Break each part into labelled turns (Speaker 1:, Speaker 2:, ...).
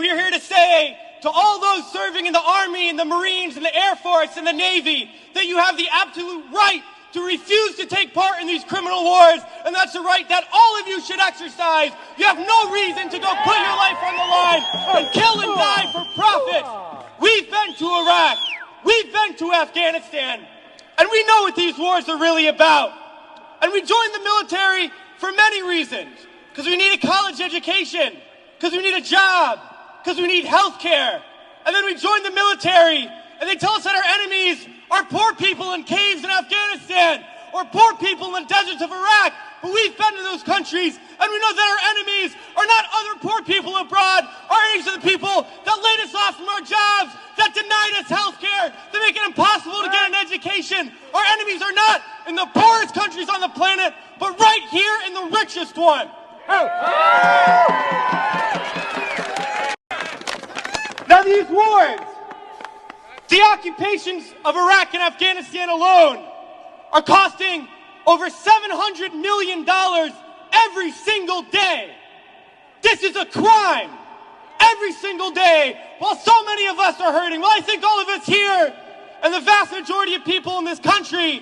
Speaker 1: we are here to say to all those serving in the Army and the Marines and the Air Force and the Navy that you have the absolute right to refuse to take part in these criminal wars, and that's a right that all of you should exercise. You have no reason to go put your life on the line and kill and die for profit. We've been to Iraq, we've been to Afghanistan, and we know what these wars are really about. And we joined the military for many reasons. Because we need a college education, because we need a job, because we need health care. And then we joined the military, and they tell us that our enemies are poor people in caves in Afghanistan, or poor people in the deserts of Iraq. But we've been to those countries, and we know that our enemies are not other poor people abroad. Our enemies are the people that laid us off from our jobs, that denied us health care, that make it impossible to get an education. Our enemies are not in the poorest countries on the planet, but right here in the richest one. Now these wars, the occupations of Iraq and Afghanistan alone are costing over $700 million every single day. This is a crime every single day, while so many of us are hurting. Well, I think all of us here and the vast majority of people in this country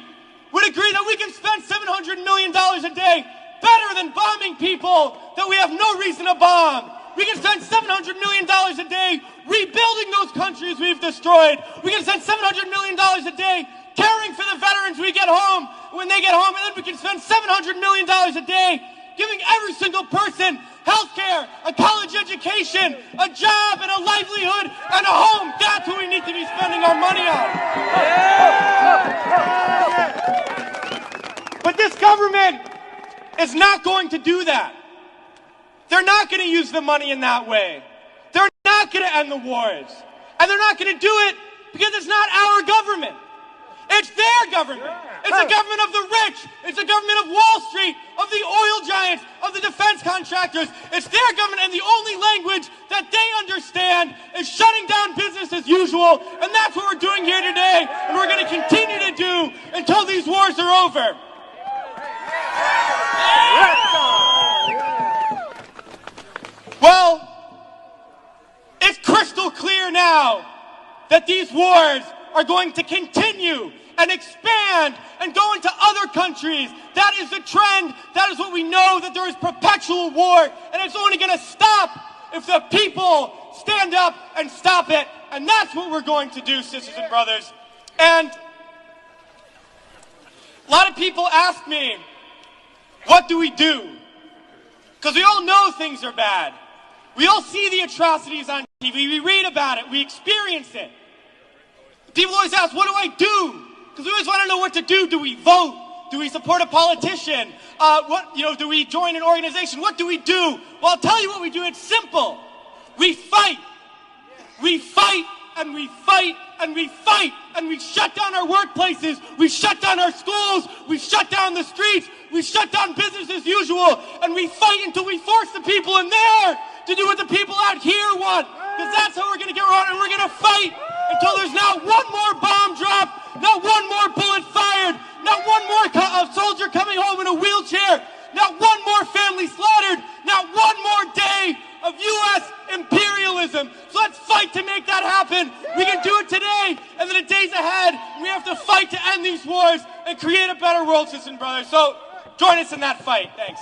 Speaker 1: would agree that we can spend $700 million a day better than bombing people that we have no reason to bomb. We can spend $700 million a day rebuilding those countries we've destroyed. We can spend $700 million a day caring for the veterans we get home when they get home. And then we can spend $700 million a day giving every single person health care, a college education, a job, and a livelihood, and a home. That's what we need to be spending our money on. But this government is not going to do that. They're not going to use the money in that way. They're not going to end the wars. And they're not going to do it because it's not our government. It's their government. It's the government of the rich. It's the government of Wall Street, of the oil giants, of the defense contractors. It's their government, and the only language that they understand is shutting down business as usual. And that's what we're doing here today, and we're going to continue to do until these wars are over. Well, it's crystal clear now that these wars are going to continue and expand and go into other countries. That is the trend. That is what we know, that there is perpetual war, and it's only going to stop if the people stand up and stop it. And that's what we're going to do, sisters and brothers. And a lot of people ask me, what do we do? Because we all know things are bad. We all see the atrocities on TV. We read about it. We experience it. People always ask, what do I do? Because we always want to know what to do. Do we vote? Do we support a politician? Do we join an organization? What do we do? Well, I'll tell you what we do. It's simple. We fight. We fight and we fight and we fight, and we shut down our workplaces. We shut down our schools. We shut down the streets. We shut down business as usual, and we fight until we force the people in there to do what the people out here want, because that's how we're going to get around, and we're going to fight until there's not one more bomb drop, not one more bullet fired, not one more soldier coming home in a wheelchair, not one more family slaughtered, not one more day of U.S. imperialism. So let's fight to make that happen. We can do it today, and then the days ahead, we have to fight to end these wars and create a better world, sisters and brothers. So join us in that fight. Thanks.